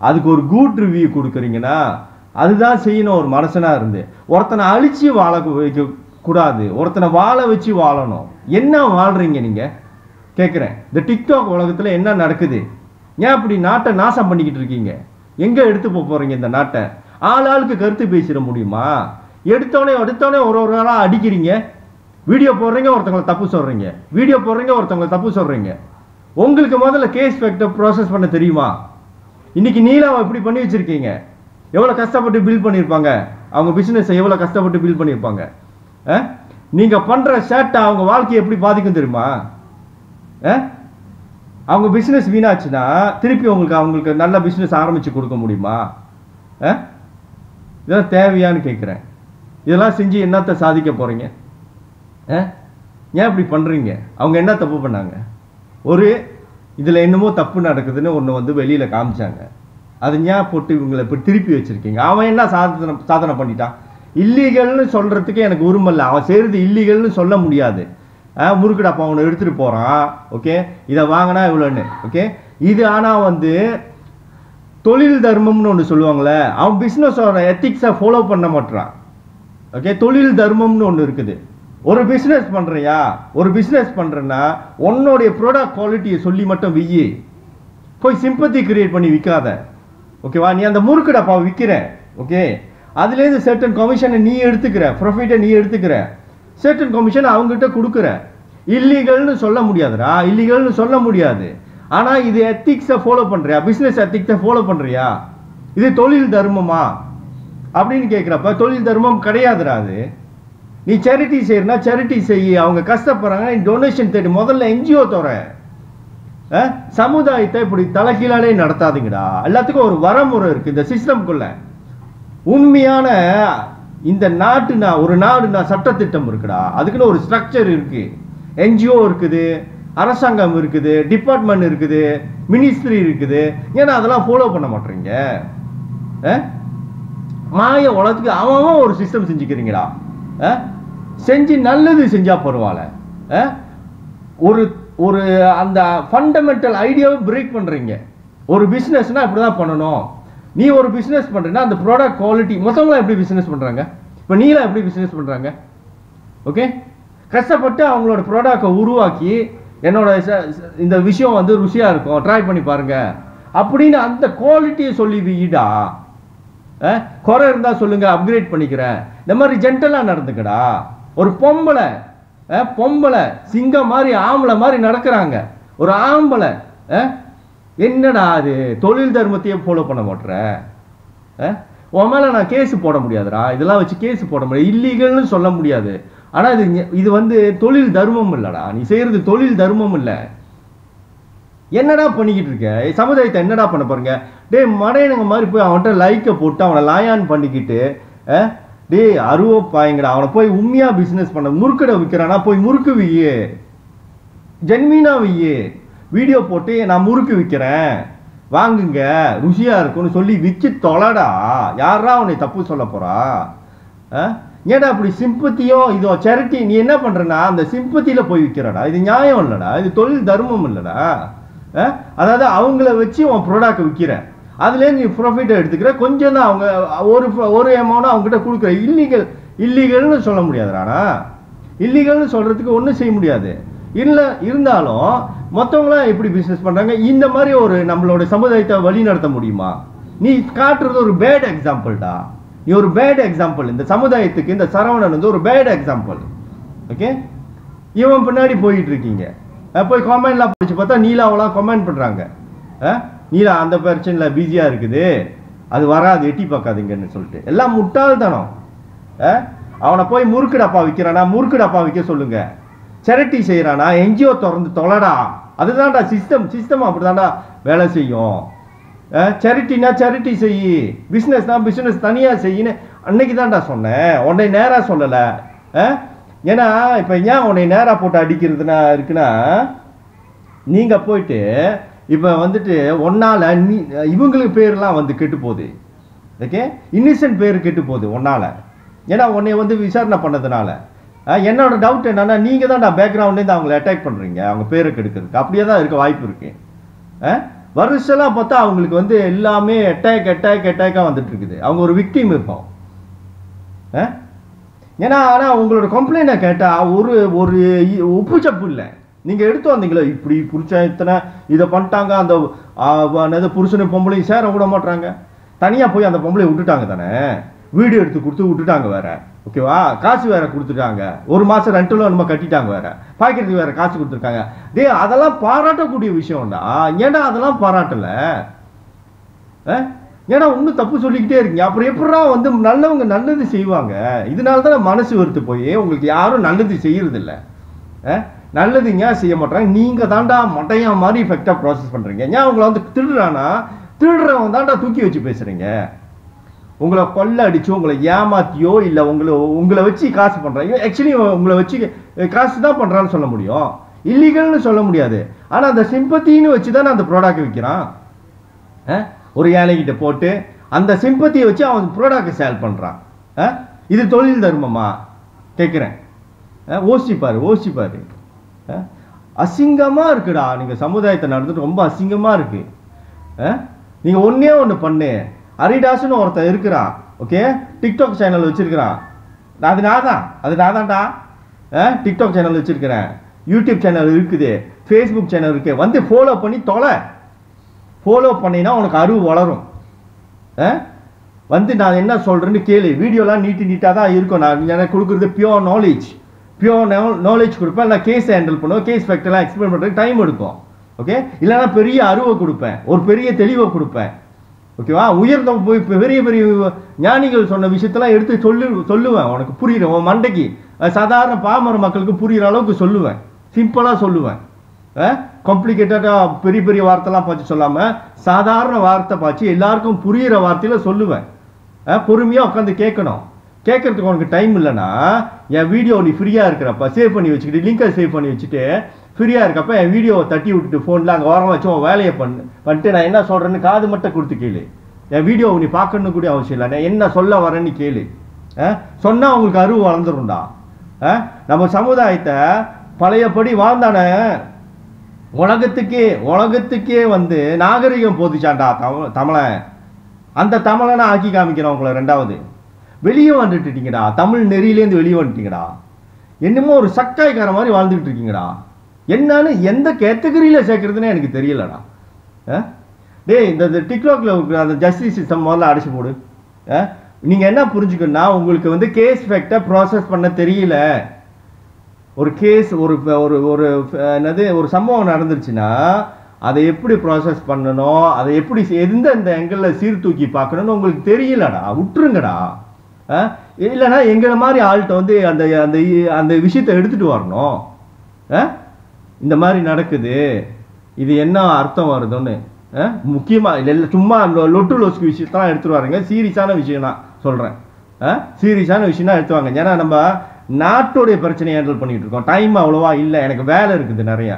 அதுக்கு ஒரு குட் ரிவ்யூ கொடுக்குறீங்கன்னா அதுதான் செய்யணும். ஒரு மனுஷனா இருந்து ஒருத்தனை அழிச்சு வாழ வைக்க கூடாது, ஒருத்தனை வாழ வச்சு வாழணும். என்ன வாழ்றீங்க நீங்க கேட்குறேன். இந்த டிக்டாக் உலகத்தில் என்ன நடக்குது? ஏன் அப்படி நாட்டை நாசம் பண்ணிக்கிட்டு இருக்கீங்க? எங்கே எடுத்து போகிறீங்க இந்த நாட்டை? ஆளுக்கு கருத்து பேசிட முடியுமா? எடுத்தோடனே ஒரு நாளாக அடிக்கிறீங்க, வீடியோ போடுறீங்க, ஒருத்தவங்களை தப்பு சொல்கிறீங்க, வீடியோ போடுறீங்க, ஒருத்தவங்களை தப்பு சொல்கிறீங்க. உங்களுக்கு முதல்ல கேஸ் ஃபேக்டர் ப்ராசஸ் பண்ண தெரியுமா? இன்னைக்கு நீலாவை இப்படி பண்ணி வச்சுருக்கீங்க. எவ்வளோ கஷ்டப்பட்டு பில்ட் பண்ணியிருப்பாங்க அவங்க பிஸ்னஸை, எவ்வளோ கஷ்டப்பட்டு பில்ட் பண்ணியிருப்பாங்க. நீங்கள் பண்ணுற சேட்டை அவங்க வாழ்க்கையை எப்படி பாதிக்கும் தெரியுமா? அவங்க பிஸ்னஸ் வீணாச்சுன்னா திருப்பி அவங்களுக்கு நல்ல பிஸ்னஸ் ஆரம்பித்து கொடுக்க முடியுமா? இதெல்லாம் தேவையான்னு கேட்குறேன். இதெல்லாம் செஞ்சு என்னத்தை சாதிக்க போகிறீங்க? ஏன் இப்படி பண்ணுறீங்க? அவங்க என்ன தப்பு பண்ணாங்க? ஒரு இதில் என்னமோ தப்பு நடக்குதுன்னு ஒன்று வந்து வெளியில் காமிச்சாங்க, அது ஏன் போட்டு இவங்களை இப்போ திருப்பி வச்சுருக்கீங்க? அவன் என்ன சாதனை பண்ணிட்டான்? இல்லீகல்னு சொல்கிறதுக்கு எனக்கு உரிமை இல்லை. அவன் செய்கிறது இல்லீகல்னு சொல்ல முடியாது. முறுக்குடாப்பா அவனை எடுத்துகிட்டு போகிறான், ஓகே, இதை வாங்கினா இவ்வளோன்னு, ஓகே. இது ஆனால் வந்து தொழில் தர்மம்னு ஒன்று சொல்லுவாங்களே, அவன் பிஸ்னஸோட எத்திக்ஸை ஃபாலோ பண்ண மாட்டான், ஓகே. தொழில் தர்மம்னு ஒன்று இருக்குது. ஒரு பிஸ்னஸ் பண்ணுறியா, ஒரு பிஸ்னஸ் பண்ணுறேன்னா உன்னோடைய ப்ராடக்ட் குவாலிட்டியை சொல்லி மட்டும் வியி, போய் சிம்பத்தி கிரியேட் பண்ணி விற்காத, ஓகேவா? நீ அந்த முறுக்கு டப்பாவை விற்கிற, ஓகே, அதுலேருந்து சர்டன் கமிஷனை நீ எடுத்துக்கிற, ப்ராஃபிட்டை நீ எடுத்துக்கிற, சர்டன் கமிஷன் அவங்ககிட்ட கொடுக்குற. இல்லீகல்னு சொல்ல முடியாதுடா, இல்லீகல்னு சொல்ல முடியாது. ஆனால் இது எத்திக்ஸை ஃபாலோ பண்ணுறியா? பிஸ்னஸ் எத்திக்ஸை ஃபாலோ பண்ணுறியா? இது தொழில் தர்மமா அப்படின்னு கேட்குறப்ப தொழில் தர்மம் கிடையாதுடா. அது நீ சேரிட்டி செய்யறனா சேரிட்டி செய்ய, அவங்க கஷ்டப்படுறாங்க, நீ டொனேஷன் தேடி முதல்ல என்ஜிஓ தோற. சமுதாயத்தை இப்படி தலைகீழாலே நடத்தாதீங்கடா. எல்லாத்துக்கும் ஒரு வரமுறை இருக்கு இந்த சிஸ்டம்குள்ள. உண்மையான இந்த நாட்டுனா ஒரு நாடுனா சட்டத்திட்டம் இருக்குடா, அதுக்குன்னு ஒரு ஸ்ட்ரக்சர் இருக்கு. என்ஜிஓ இருக்குது, அரசாங்கம் இருக்குது, டிபார்ட்மெண்ட் இருக்குது, மினிஸ்ட்ரி இருக்குது. ஏன்னா அதெல்லாம் ஃபாலோ பண்ண மாட்டீங்க. மாய உலகத்துக்கு அவன் ஒரு சிஸ்டம் செஞ்சுக்கிறீங்கடா. செஞ்சு நல்லது செஞ்சா பரவாயில்ல. ஒரு ஒரு அந்த ஃபண்டமெண்டல் ஐடியாவை பிரேக் பண்றீங்க. ஒரு பிஸ்னஸ்னா இப்படிதான் பண்ணணும். நீ ஒரு பிஸ்னஸ் பண்றீங்கன்னா அந்த ப்ராடக்ட் குவாலிட்டி மொத்தம்லாம் எப்படி பிஸ்னஸ் பண்றாங்க? இப்போ நீலாம் எப்படி பிஸ்னஸ் பண்றாங்க? ஓகே, கஷ்டப்பட்டு அவங்களோட ப்ராடக்டை உருவாக்கி என்னோட இந்த விஷயம் வந்து ருசியா இருக்கும், ட்ரை பண்ணி பாருங்க அப்படின்னு அந்த குவாலிட்டியை சொல்லி வீடா. குறை இருந்தா சொல்லுங்க, அப்கிரேட் பண்ணிக்கிறேன். இந்த மாதிரி ஜென்டலா நடந்துக்கடா. ஒரு பொம்பளை சிங்கம் மாதிரி ஆம்பளை மாதிரி நடக்கிறாங்க. ஒரு ஆம்பளை என்னடா அது தொழில் தர்மத்தையே ஃபாலோ பண்ண மாட்டேற? உன் மேல நான் கேஸ் போட முடியாதுடா. இதெல்லாம் வச்சு கேஸ் போட முடியாது, இல்லீகல்னு சொல்ல முடியாது. ஆனா இது வந்து தொழில் தர்மம் இல்லடா. நீ செய்யறது தொழில் தர்மம் இல்லை. என்னடா பண்ணிக்கிட்டு இருக்க? சமுதாயத்தை என்னடா பண்ண பாருங்க. டே மடையனுங்க மாதிரி போய் அவன்கிட்ட லைக்கை போட்டு அவனை லாயான் பண்ணிக்கிட்டு, டே அருவப்பாயங்கடா, அவனை போய் உண்மையா பிஸ்னஸ் பண்ண முறுக்கடை விற்கிறானா போய் முறுக்கு விய்யே, ஜென்மீனா விய்யே, வீடியோ போட்டு நான் முறுக்கு விற்கிறேன் வாங்குங்க ருசியா இருக்கும்னு சொல்லி விற்று தொலைடா. யாரா அவனை தப்பு சொல்ல போறா? ஏடா அப்படி சிம்பத்தியோ இதோ சேரிட்டி நீ என்ன பண்றனா அந்த சிம்பத்தியில போய் விற்கிறடா. இது நியாயம் இல்லடா, இது தொழில் தர்மம் இல்லடா. அதாவது அவங்கள வச்சு உன் ப்ராடக்ட் விற்கிற, அதுல நீ ப்ராஃபிட்டை எடுத்துக்கிற, கொஞ்சம் தான் அவங்க ஒரு அமௌண்ட் அவங்க கிட்ட கொடுக்குற. இல்லீகல்னு சொல்ல முடியாதுடானா. இல்லீகல்னு சொல்றதுக்கு ஒன்றும் செய்ய முடியாது. இருந்தாலும் மற்றவங்களாம் எப்படி பிஸ்னஸ் பண்றாங்க? இந்த மாதிரி ஒரு நம்மளோட சமுதாயத்தை வழி நடத்த முடியுமா? நீ காட்டுறது ஒரு பேட் எக்ஸாம்பிள்டா. நீ ஒரு பேட் எக்ஸாம்பிள் இந்த சமுதாயத்துக்கு. இந்த சரவணன் வந்து ஒரு பேட் எக்ஸாம்பிள், ஓகே. இவன் பின்னாடி போயிட்டு இருக்கீங்க. போய் கமெண்ட்லாம் படிச்சு பார்த்தா நீலாவெல்லாம் கமெண்ட் பண்றாங்க, நீலா அந்த பிரச்சனைல பிஸியா இருக்குது, அது வராது, எட்டி பார்க்காதீங்கன்னு சொல்லிட்டு. எல்லாம் முட்டாள்தானம். அவனை போய் முறுக்கு டப்பா விற்கிறானா முறுக்கு டப்பா விற்க சொல்லுங்க. சேரிட்டி செய்யறானா என்ஜிஓ திறந்து தொலைடா. அதுதான்டா சிஸ்டம் அப்படிதான்டா வேலை செய்யும். சேரிட்டினா சேரிட்டி செய்யி, பிஸ்னஸ்னா பிஸ்னஸ் தனியா செய்யின்னு அன்னைக்கு தான்டா சொன்னேன், உன்னை நேரா சொல்லல. ஏன்னா இப்ப ஏன் உன்னை நேரா போட்டு அடிக்கிறதுனா இருக்குன்னா, நீங்க போயிட்டு இப்ப வந்துட்டு ஒன்னால இவங்களுக்கு பேர்லாம் வந்து கெட்டு போகுது. ஓகே இன்னிசென்ட் பேர் கெட்டு போகுது ஒன்னால. ஏன்னா உன்னை வந்து விசாரணை பண்ணதுனால. என்னோட டவுட் என்னன்னா நீங்க தான் பேக்ரவுண்ட்லேருந்து அவங்களை அட்டாக் பண்றீங்க அவங்க பேரை கெடுக்கிறதுக்கு. அப்படியே தான் இருக்க வாய்ப்பு இருக்கு. வருஷம்லாம் பார்த்தா அவங்களுக்கு வந்து எல்லாமே அட்டாக்காக வந்துட்டு இருக்குது. அவங்க ஒரு விக்டிம் இருப்போம். ஏன்னா ஆனால் உங்களோட கம்ப்ளைண்ட்டை கேட்டால் ஒரு ஒரு உப்பு சப்பு இல்லை. நீங்கள் எடுத்து வந்தீங்களோ இப்படி புருஷன் இத்தனை இதை பண்ணிட்டாங்க, அந்த புருஷனை பொம்பளையும் சேர விட மாட்டாங்க, தனியாக போய் அந்த பொம்பளை விட்டுட்டாங்க தானே, வீடியோ எடுத்து கொடுத்து விட்டுட்டாங்க வேற, ஓகேவா, காசு வேற கொடுத்துட்டாங்க, ஒரு மாதம் ரெண்டுல நம்ம கட்டிட்டாங்க வேற, பாய்க்கிறதுக்கு வேற காசு கொடுத்துருக்காங்க. அதெல்லாம் பாராட்டக்கூடிய விஷயம்டா. ஏன்னா அதெல்லாம் பாராட்டலை. ஏன்னா இன்னும் தப்பு சொல்லிக்கிட்டே இருக்கீங்க. அப்புறம் எப்படா வந்து நல்லவங்க நல்லது செய்வாங்க? இதனால தான் மனசு வெறுத்து போய் உங்களுக்கு யாரும் நல்லது செய்யறதில்ல. நல்லதுங்க செய்ய மாட்டாங்க. நீங்க தாண்டா மட்டையா மாதிரி எஃபெக்டா ப்ராசஸ் பண்றீங்க. ஏன் உங்களை வந்து திருடுறானா திருடுறவன் தாண்டா தூக்கி வச்சு பேசுறீங்க. உங்களை கொள்ள அடிச்சு உங்களை ஏமாத்தியோ இல்லை உங்களை வச்சு காசு பண்றாங்க. ஆக்சுவலி உங்களை வச்சு காசு தான் பண்றான்னு சொல்ல முடியும், இல்லீகல்னு சொல்ல முடியாது. ஆனா அந்த சிம்பத்தின்னு வச்சுதானே அந்த ப்ராடக்ட் விற்கிறான். ஒரு ஏழைகிட்ட போட்டு அந்த சிம்பத்தியை வச்சு அவன் ப்ராடக்ட் சேல் பண்றான். இது தொழில் தர்மமா கேட்கிறேன். ஓசிப்பாரு. அசிங்கமா இருக்குடா. நீங்க சமுதாயத்தை நடந்துட்டு ரொம்ப அசிங்கமா இருக்கு. நீங்க ஒன்னே ஒண்ணு பண்ணு. அரிடாஸ்னு ஒருத்தன் இருக்கிறான், ஓகே, டிக்டாக் சேனல் வச்சிருக்கிறான். அது நான்தான்டா டிக்டாக் சேனல் வச்சிருக்கிறேன், யூடியூப் சேனல் இருக்குது, ஃபேஸ்புக் சேனல் இருக்கு. வந்து ஃபாலோ பண்ணி தொலை. ஃபாலோ பண்ணினா உனக்கு அறிவு வளரும். வந்து நான் என்ன சொல்றேன்னு கேளு. வீடியோலாம் நீட்டாக தான் இருக்கும். நான் எனக்கு கொடுக்குறது பியோர் நாலேஜ் கொடுப்பேன். நான் கேஸ் ஹேண்டில் பண்ணுவேன், கேஸ் ஃபேக்டர்லாம் எக்ஸ்பிளைன் பண்ணுறதுக்கு டைம் எடுக்கும். ஓகே, இல்லைனா பெரிய அறிவை கொடுப்பேன், ஒரு பெரிய தெளிவை கொடுப்பேன். ஓகேவா, உயர்ந்த போய் பெரிய ஞானிகள் சொன்ன விஷயத்தெல்லாம் எடுத்து சொல்லுவேன். உனக்கு புரியுற உன் மண்டைக்கு சாதாரண பாமர மக்களுக்கு புரியுற அளவுக்கு சொல்லுவேன், சிம்பிளாக சொல்லுவேன். காம்ப்ளிகேட்டடாக பெரிய வார்த்தைலாம் பார்த்து சொல்லாமல் சாதாரண வார்த்தை பார்த்து எல்லாருக்கும் புரியுற வார்த்தையில சொல்லுவேன். பொறுமையாக உட்காந்து கேட்கணும். கேட்கறதுக்கு உனக்கு டைம் இல்லைன்னா என் வீடியோ நீ ஃப்ரீயாக இருக்கிறப்ப சேவ் பண்ணி வச்சுக்கிட்டு, லிங்கை சேவ் பண்ணி வச்சுட்டு ஃப்ரீயாக இருக்கப்ப என் வீடியோவை தட்டி விட்டுட்டு ஃபோனில் அங்கே ஓரமாக வச்சு உன் வேலையை பண்ணிட்டு நான் என்ன சொல்கிறேன்னு காது மட்டும் கொடுத்து கேளு. என் வீடியோவை நீ பார்க்கணும் கூட அவசியம் இல்லை, நான் என்ன சொல்ல வரேன்னு கேளு. சொன்னால் உங்களுக்கு அறிவு வளர்ந்துரும்டா. நம்ம சமுதாயத்தை பழையபடி வாழ்ந்தானே உலகத்துக்கே வந்து நாகரிகம் போதிச்சான்டா தமிழன். அந்த தமிழனை ஆக்கி காமிக்கிறோம் உங்களை. ரெண்டாவது வெளியே வந்துட்டுட்டீங்கடா, தமிழ் நெறியிலேருந்து வெளியே வந்துட்டீங்கடா. என்னமோ ஒரு சக்காய்க்கார மாதிரி வாழ்ந்துட்டு இருக்கீங்கடா. என்னன்னு எந்த கேட்டகரியில் சேர்க்கறதுன்னு எனக்கு தெரியலடா. இந்த டிக்டாக்ல அந்த ஜஸ்டிஸ் சிஸ்டம் முதல்ல அடிச்சு போடு. நீங்க என்ன புரிஞ்சுக்கணும்னா உங்களுக்கு வந்து கேஸ் ஃபேக்டை ப்ராசஸ் பண்ண தெரியல. ஒரு கேஸ் ஒரு சம்பவம் நடந்துருச்சுன்னா அதை எப்படி ப்ராசஸ் பண்ணணும், அதை எப்படி எந்த ஆங்கிளில் சீர்தூக்கி பார்க்கணும்னு உங்களுக்கு தெரியலடா. விட்டுருங்கடா. இல்லைன்னா எங்களை மாதிரி ஆள்கிட்ட வந்து அந்த விஷயத்தை எடுத்துட்டு வரணும். இந்த மாதிரி நடக்குது, இது என்ன அர்த்தம் வருதுன்னு முக்கியமாக இல்லை, சும்மா லொட்டு லொஸ்கு விஷயத்தான் எடுத்துட்டு வாருங்க. சீரியஸான விஷயம் நான் சொல்கிறேன், சீரியஸான விஷயம் தான் எடுத்துவாங்க. ஏன்னா நம்ம நாட்டோடைய பிரச்சனையை ஹேண்டில் பண்ணிட்டு இருக்கோம். டைம் அவ்வளோவா இல்லை, எனக்கு வேலை இருக்குது நிறையா.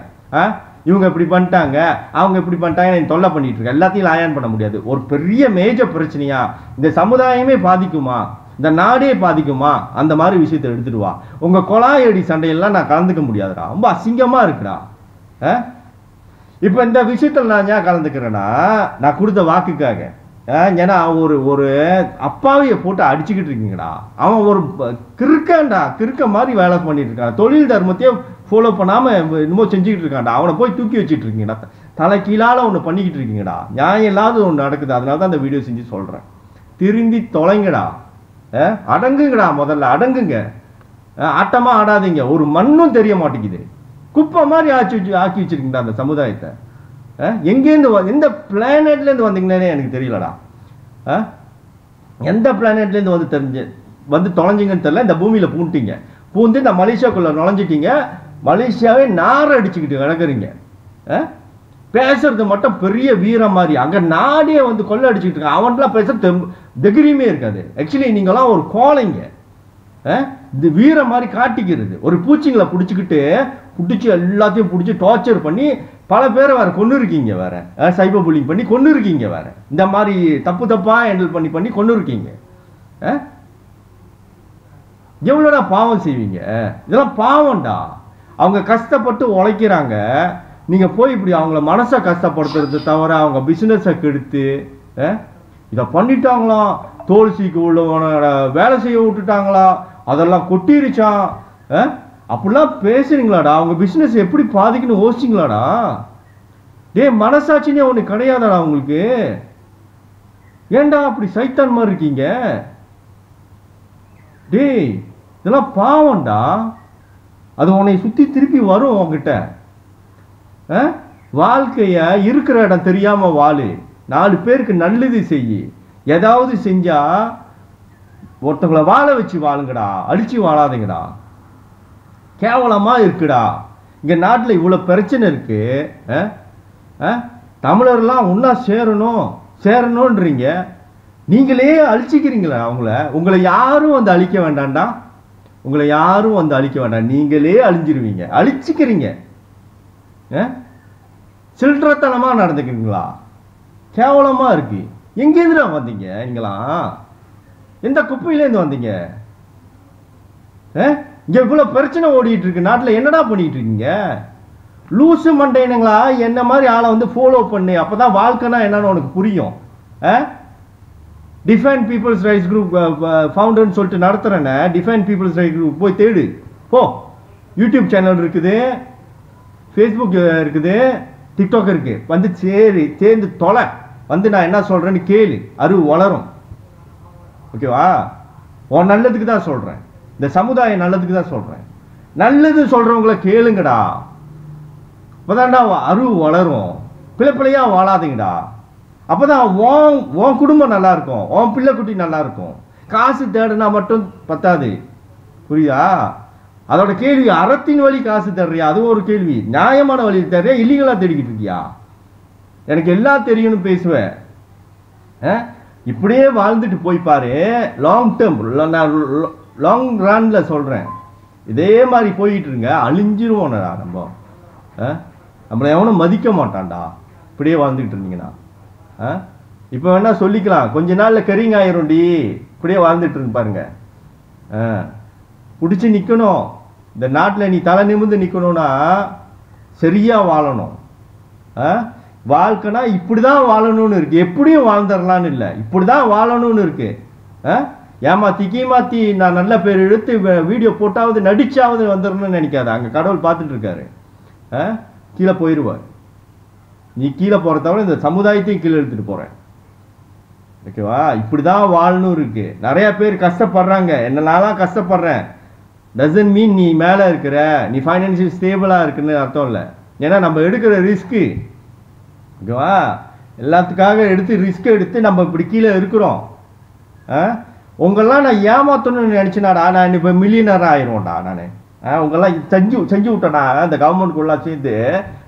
இவங்க இப்படி பண்ணிட்டாங்க, அவங்க இப்படி பண்ணிட்டாங்க, நான் தொல்லை பண்ணிட்டு இருக்கேன். எல்லாத்தையும் லாயான் பண்ண முடியாது. ஒரு பெரிய மேஜர் பிரச்சனையா, இந்த சமுதாயமே பாதிக்குமா, இந்த நாடே பாதிக்குமா, அந்த மாதிரி விஷயத்தை எடுத்துட்டு வா. உங்க கொலாயடி சண்டையெல்லாம் நான் கலந்துக்க முடியாதுடா, ரொம்ப அசிங்கமா இருக்குடா. இப்ப இந்த விஷயத்துல நான் ஏன் கலந்துக்கிறேன்னா நான் கொடுத்த வாக்குக்காக. ஏன்னா ஒரு அப்பாவியை போட்டு அடிச்சுக்கிட்டு இருக்கீங்கடா. அவன் ஒரு கிறுக்க மாதிரி வேலை பண்ணிட்டு இருக்கான். தொழில் தர்மத்தையே ஃபாலோ பண்ணாம என்னமோ செஞ்சுக்கிட்டு இருக்கான்டா. அவனை போய் தூக்கி வச்சுட்டு இருக்கீங்கடா. தலை கீழால ஒன்று பண்ணிக்கிட்டு இருக்கீங்கடா. நியாயம் இல்லாத ஒன்று நடக்குது. அதனால தான் இந்த வீடியோ செஞ்சு சொல்றேன். திரும்பி தொலைங்கடா, அடங்குங்கடா, முதல்ல அடங்குங்க. ஆட்டமா ஆடாதீங்க. ஒரு மண்ணும் தெரிய மாட்டேங்குது. குப்பை மாதிரி ஆக்கி வச்சிருக்கீங்கடா அந்த சமுதாயத்தை. எங்கேருந்து எந்த பிளானட்லேருந்து வந்தீங்கன்னே எனக்கு தெரியலடா. எந்த பிளானட்லேருந்து வந்து தொலைஞ்சிங்கன்னு தெரியல. இந்த பூமியில் பூந்து இந்த மலேசியாக்குள்ள நுழைஞ்சிட்டீங்க. மலேசியாவே நார அடிச்சுக்கிட்டு கிடக்குறீங்க. பேசுறது மட்டும் பெரிய வீரம் மாதிரி. அங்கே நாடே வந்து கொள்ள அடிச்சுக்கிட்டு இருக்காங்க. அவன்லாம் பேசுறது தைரியமே இருக்காது. ஆக்சுவலி நீங்களாம் ஒரு கோழைங்க. இந்த வீரம் மாதிரி காட்டிக்கிறது. ஒரு பூச்சிங்களை பிடிச்சி எல்லாத்தையும் பிடிச்சி டார்ச்சர் பண்ணி பல பேரை வேற கொண்டு இருக்கீங்க, வேற சைபர் புல்லிங் பண்ணி கொண்டு இருக்கீங்க, வேற இந்த மாதிரி தப்பா ஹேண்டில் பண்ணி கொண்டு இருக்கீங்க. எவ்வளோடா பாவம் செய்வீங்க? இதெல்லாம் பாவம்டா. அவங்க கஷ்டப்பட்டு உழைக்கிறாங்க, நீங்க போய் இப்படி அவங்கள மனசை கஷ்டப்படுத்துறது தவிர அவங்க பிசினஸை கெடுத்து இதை பண்ணிட்டாங்களாம், தோல் சீக்கு உள்ளவன வேலை செய்ய விட்டுட்டாங்களா, அதெல்லாம் கொட்டிருச்சான், அப்படிலாம் பேசுறீங்களாடா? அவங்க பிசினஸ் எப்படி பாதிக்குன்னு யோசிச்சிங்களாடா? மனசாட்சினே ஒண்ணு கிடையாதாடா உங்களுக்கு? ஏன்டா அப்படி சைத்தான் மாதிரி இருக்கீங்க? இதெல்லாம் பாவம்டா. அது உன்னை சுத்தி திருப்பி வரும் உங்ககிட்ட. வாழ்க்கைய இருக்கிற இடம் தெரியாம வாழு, 4 பேருக்கு நல்லது செய்யு. ஏதாவது செஞ்சா ஒருத்தவங்களை வாழ வச்சு வாழுங்கடா, அழிச்சு வாழாதீங்கடா. கேவலமா இருக்குடா. இங்க நாட்டுல இவ்வளவு பிரச்சனை இருக்கு. தமிழர்லாம் ஒன்னா சேரணும்ன்றீங்க, நீங்களே அழிச்சிக்கிறீங்களா அவங்கள? உங்களை யாரும் வந்து அழிக்க வேண்டாம்டா, உங்களை யாரும் வந்து அழிக்க வேண்டாம், நீங்களே அழிஞ்சிருவீங்க, அழிச்சிக்கிறீங்க. சில்லறத்தனமா நடந்துக்கிறீங்களா? கேவலமா இருக்கு. எங்கேருந்துடா வந்தீங்க நீங்களாம்? எந்த குப்பையிலேருந்து வந்தீங்க? இங்க இவ்வளவு பிரச்சனை ஓடிட்டு இருக்கு நாட்டுல, என்னடா பண்ணிட்டு இருக்கீங்க? லூசு மண்டைனுங்களா, என்ன மாதிரி ஆளை வந்து ஃபாலோ பண்ணு, அப்பதான் வாழ்க்கைனா என்னன்னு உனக்கு புரியும். டிஃபைன் பீப்புள்ஸ் ரைட்ஸ் குரூப் ஃபவுண்டர்னு சொல்லிட்டு நடத்துறேன்னு, டிஃபைன் பீப்புள்ஸ் ரைட்ஸ் குரூப் போய் தேடு போ. யூடியூப் சேனல் இருக்குது, ஃபேஸ்புக் இருக்குது, டிக்டாக் இருக்கு, வந்து சேர்ந்து தொலை. வந்து நான் என்ன சொல்றேன்னு கேளு, அறிவு வளரும். ஓகேவா? உன் நல்லதுக்கு தான் சொல்றேன், இந்த சமுதாய நல்லதுக்கு தான் சொல்றேன். நல்லது சொல்றவங்கள கேளுங்கடா, அப்பதான்டா அறிவு வளரும். பிள்ளையா வாழாதீங்கடா, அப்பதான் உன் குடும்பம் நல்லா இருக்கும், உன் பிள்ளை குட்டி நல்லா இருக்கும். காசு தேடுனா மட்டும் பத்தாது, புரியுதா? அதோட கேள்வி, அறத்தின் வழி காசு தேடுறியா? அதுவும் ஒரு கேள்வி. நியாயமான வழி தேடுறியா, இல்லீகலா தேடிக்கிட்டு இருக்கியா? எனக்கு எல்லாம் தெரியும்னு பேசுவேன். இப்படியே வாழ்ந்துட்டு போய் பாரு, லாங் டேர்ம், லாங் ரன்ல சொல்றேன். இதே மாதிரி போயிட்டு இருங்க, அழிஞ்சிருவோம்டா நம்ம. நம்மளை எவனும் மதிக்க மாட்டான்டா இப்படியே வாழ்ந்துட்டு இருந்தீங்கன்னா. இப்ப வேணா சொல்லிக்கலாம், கொஞ்ச நாள்ல கரிங்க ஆயிரும்டி, இப்படியே வாழ்ந்துட்டு இருக்கு பாருங்க. பிடிச்சி நிக்கணும் இந்த நாட்டுல. நீ தலை நிமிர்ந்து நிக்கணும்னா சரியா வாழணும். வாழ்க்கைனா இப்படிதான் வாழணும்னு இருக்கு, எப்படியும் வாழ்ந்துடலான்னு இல்லை, இப்படிதான் வாழணும்னு இருக்கு. ஏமாத்தி நான் நல்ல பேர் எடுத்து வீடியோ போட்டாவது நடிச்சாவது வந்துடணும்னு நினைக்காத. அங்க கடவுள் பார்த்துட்டு இருக்காரு, கீழே போயிடுவார். நீ கீழே போற தவிர இந்த சமுதாயத்தையும் கீழே எடுத்துட்டு போறேன். ஓகேவா? இப்படிதான் வாழணும் இருக்கு. நிறைய பேர் கஷ்டப்படுறாங்க, என்னெல்லாம் கஷ்டப்படுறேன் டசன்ட் மீன் நீ மேல இருக்கிற, நீ ஃபைனான்சியல் ஸ்டேபிளா இருக்குன்னு அர்த்தம் இல்லை. ஏன்னா நம்ம எடுக்கிற ரிஸ்க்கு, ஓகேவா? எல்லாத்துக்காக ரிஸ்க் எடுத்து நம்ம இப்படி கீழே இருக்கிறோம். உங்கெல்லாம் நான் ஏமாத்தணும்னு நினைச்சேனாடா, நான் இப்போ மில்லியனர் ஆயிடுவோம்டா. நான் உங்கெல்லாம் செஞ்சு விட்டேனா, இந்த கவர்மெண்ட்குள்ளா சேர்ந்து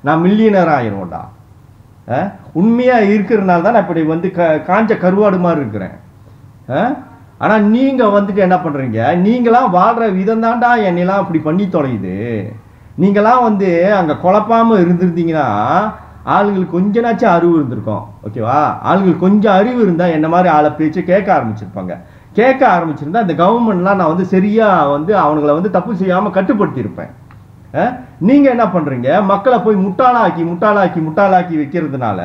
நான் மில்லியனர் ஆயிடுவோம்டா. உண்மையா இருக்கிறதுனால தான் நான் இப்படி வந்து காஞ்ச கருவாடு மாதிரி இருக்கிறேன். ஆனா நீங்க வந்துட்டு என்ன பண்றீங்க? நீங்களாம் வாழ்ற விதம் தான்டா என்னெல்லாம் இப்படி பண்ணி தொலையுது. நீங்களாம் வந்து அங்க குழப்பாம இருந்திருந்தீங்கன்னா ஆளுங்களுக்கு கொஞ்சனாச்சும் அறிவு இருந்திருக்கும். ஓகேவா? ஆளுங்களுக்கு கொஞ்சம் அறிவு இருந்தா என்ன மாதிரி ஆளை பேச்சு கேட்க ஆரம்பிச்சிருப்பாங்க. கேட்க ஆரம்பிச்சிருந்தா இந்த கவர்மெண்ட்லாம் நான் வந்து சரியா வந்து அவங்களை வந்து தப்பு செய்யாம கட்டுப்படுத்தி இருப்பேன். நீங்க என்ன பண்றீங்க? மக்களை போய் முட்டாளாக்கி வைக்கிறதுனால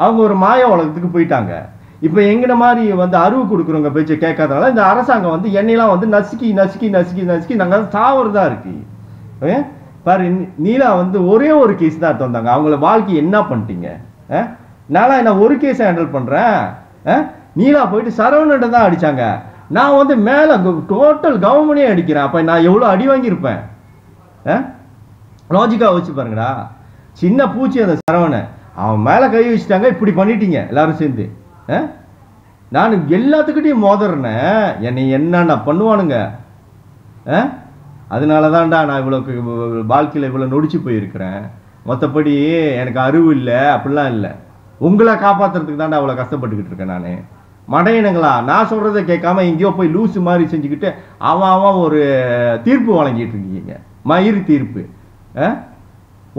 அவங்க ஒரு மாய உலகத்துக்கு போயிட்டாங்க. இப்ப எங்கன மாதிரி வந்து அறிவு கொடுக்குறவங்க பேச்சு கேட்காதனால இந்த அரசாங்கம் வந்து என்னையெல்லாம் வந்து நசுக்கி நாங்க சாவறதா இருக்கு. பாரு, நீலா வந்து ஒரே ஒரு கேஸ் தான் எடுத்து வந்தாங்க, அவங்கள வாழ்க்கை என்ன பண்ணிட்டீங்க? நானா என்ன ஒரு கேஸ் ஹேண்டில் பண்றேன்? நீலா போயிட்டு சரவணன் தான் அடிச்சாங்க, நான் வந்து மேல டோட்டல் கவர்மெண்டே அடிக்கிறேன். அப்ப நான் எவ்வளவு அடி வாங்கியிருப்பேன்? லாஜிக்கா வச்சு பாருங்கடா. சின்ன பூச்சி அந்த சரவணன், அவன் மேல கை வச்சுட்டாங்க, இப்படி பண்ணிட்டீங்க எல்லாரும் சேர்ந்து. நான் எல்லாத்துக்கிட்டையும் மோதுறேன், என்னை என்னென்ன பண்ணுவானுங்க. அதனாலதான்டா நான் இவ்வளவு வாழ்க்கையில இவ்வளவு நொடிச்சு போயிருக்கிறேன். மற்றபடி எனக்கு அறிவு இல்லை, அப்படிலாம் இல்லை. உங்களை காப்பாத்துறதுக்கு தான்டா அவ்வளவு கஷ்டப்பட்டுக்கிட்டு இருக்கேன் நானு. மடையனுங்களா, நான் சொல்றதை கேட்காம எங்கேயோ போய் லூசு மாதிரி செஞ்சுக்கிட்டு அவன் ஒரு தீர்ப்பு வழங்கிட்டு இருக்கீங்க, மயிறு தீர்ப்பு.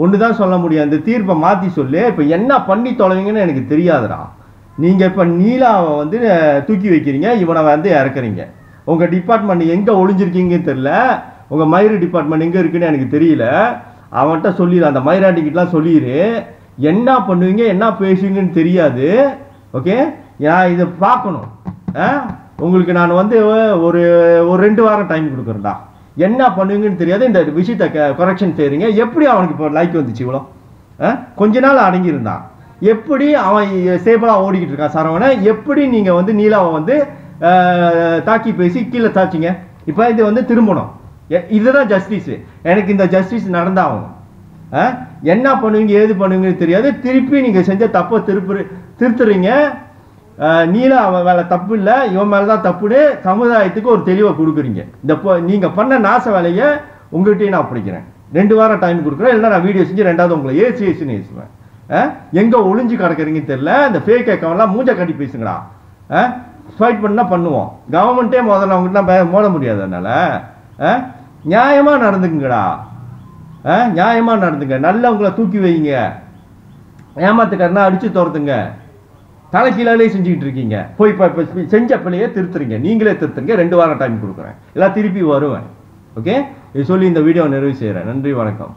ஒன்று தான் சொல்ல முடியும், இந்த தீர்ப்பை மாற்றி சொல்லு. இப்போ என்ன பண்ணி தொலைவீங்கன்னு எனக்கு தெரியாதுடா. நீங்கள் இப்போ நீலாவை வந்து தூக்கி வைக்கிறீங்க, இவனை வந்து இறக்குறீங்க. உங்கள் டிபார்ட்மெண்ட் எங்கே ஒளிஞ்சிருக்கீங்கன்னு தெரியல, உங்கள் மயிறு டிபார்ட்மெண்ட் எங்கே இருக்குன்னு எனக்கு தெரியல. அவன்கிட்ட சொல்லிடு, அந்த மயிராண்டிக்கிட்டலாம் சொல்லிடு, என்ன பண்ணுவீங்க என்ன பேசுவீங்கன்னு தெரியாது. ஓகே, நான் இதை பார்க்கணும். உங்களுக்கு நான் வந்து ஒரு 2 வாரம் டைம் கொடுக்குறேன்டா. என்ன பண்ணுவீங்கன்னு தெரியாது, இந்த விஷயத்தை கரெக்ஷன் செய்கிறீங்க. எப்படி அவனுக்கு இப்போ லைக் வந்துச்சு இவ்வளோ? கொஞ்ச நாள் அடங்கியிருந்தான், எப்படி அவன் சேஃபாக ஓடிக்கிட்டு இருக்கான் சரவணை? எப்படி நீங்கள் வந்து நீலாவை வந்து தாக்கி பேசி கீழே தாச்சிங்க? இப்போ இது வந்து திரும்பணும். இதுதான் ஜஸ்டிஸு. எனக்கு இந்த ஜஸ்டிஸ் நடந்தாகணும். என்ன பண்ணுவீங்க ஏது பண்ணுவீங்கன்னு தெரியாது. திருப்பி நீங்கள் செஞ்ச தப்பை திருத்துறீங்க. நீலா அவன் மேலே தப்பு இல்லை, இவன் மேலே தான் தப்புன்னு சமுதாயத்துக்கு ஒரு தெளிவை கொடுக்குறீங்க. இந்த நீங்கள் பண்ண நாச வேலையை உங்கள்கிட்டயே நான் பிடிக்கிறேன். 2 வாரம் டைம் கொடுக்குறேன், இல்லைன்னா நான் வீடியோ செஞ்சு 2வது உங்களை ஏசுன்னு ஏசுவேன். எங்கே ஒளிஞ்சு கிடக்குறீங்கன்னு தெரியல. இந்த ஃபேக் அக்கௌண்ட்லாம் மூஞ்ச கட்டி பேசுங்கடா. ஃபைட் பண்ணால் பண்ணுவோம். கவர்மெண்ட்டே முதல்ல அவங்ககிட்ட மோத முடியாது. அதனால் நியாயமாக நடந்துக்குங்கடா. நியாயமாக நடந்துங்க. நல்லா உங்களை தூக்கி வைங்க. ஏமாத்துக்காரனா அடித்து துரத்துங்க. தலைக்கீழாலே செஞ்சுக்கிட்டு இருக்கீங்க. போய் இப்போ செஞ்ச பிள்ளையே திருத்துறீங்க. நீங்களே திருத்துறீங்க. 2 வாரம் டைம் கொடுக்குறேன், எல்லாம் திருப்பி வருவேன். ஓகே, இது சொல்லி இந்த வீடியோ நிறைவு செய்கிறேன். நன்றி, வணக்கம்.